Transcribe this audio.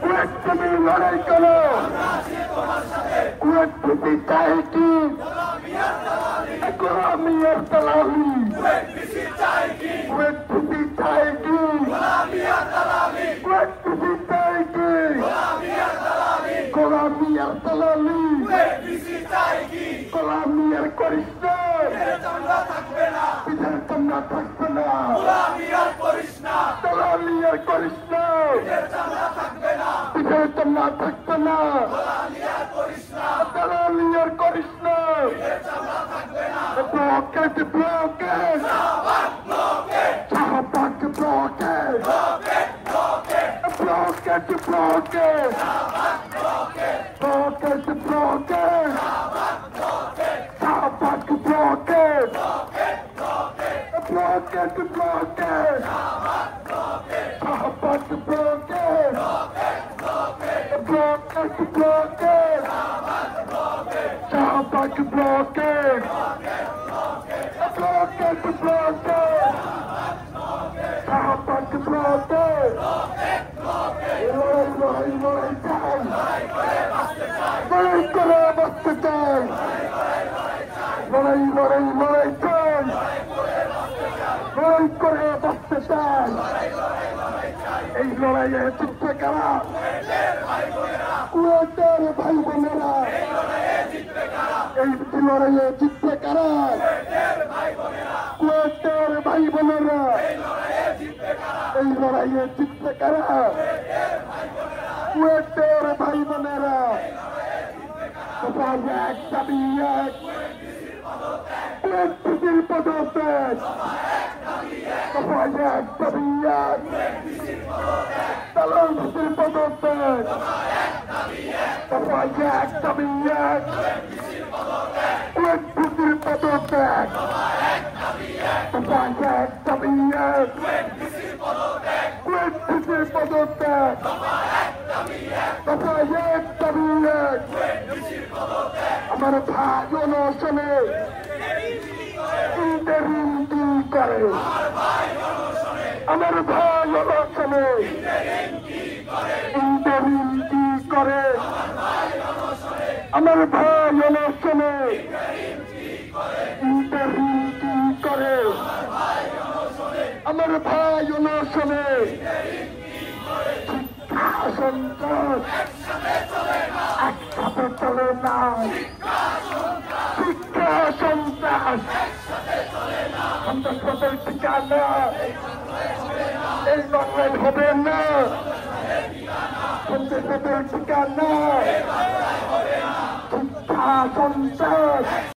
Kuwait তুমি লড়াই করো, কুয়েত তুমি চাই কি গোলামি আর দালালি, কুয়েত তুমি চাই কি কুয়েত তুমি চাই কি গোলামি আর দালালি, গোলামি আর করিস না, পিঠের চামড়া থাকবে না, দালালি আর করিস না, পিঠের চামড়া থাকবে না, দালালি আর করিস না। Blockade, blockade, Shahabag blockade, blockade, blockade, blockade, blockade, Shahabag blockade, blockade, blockade, Shahabag blockade, blockade, blockade, Shahabag blockade. Blockade, blockade, Shahabag blockade, লড়াই চাই, লড়াই করে বাঁচতে চাই, লড়াই চাই, লড়াই করে বাঁচতে চাই। এই লড়াইয়ে জিতবে কারা? কুয়েতের ভাই বোনেরা। এই লড়াইয়ে জিতবে কারা? কুয়েতের ভাই বোনেরা। এই লড়াইয়ে জিতবে কারা? কুয়েতের ভাই বোনেরা। সবাই এক দাবি এক, কুয়েত পিসির পদত্যাগ। সবাই এক দাবি এক, দালাল পিসির পদত্যাগ। সবাই এক দাবি এক, কুয়েত পিসির পদত্যাগ। সবাই এক দাবি এক, কুয়েত পিসির পদত্যাগ। সবাই এক দাবি এক। আমার ভাই অনশনে ইন্টারিম কি করে? আমার ভাই অনশনে ইন্টারিম কি করে? আমার ভাই অনশনে ইন্টারিম কি করে? আমার ভাই অনশনে শিক্ষা সন্ত্রাস একসাথে চলে না, শিক্ষা সন্ত্রাস সন্ত্রাসবাদের ঠিকানা, এই লড়াই হবে না, সন্ত্রাসবাদের ঠিকানা, শিক্ষা সন্ত্রাস।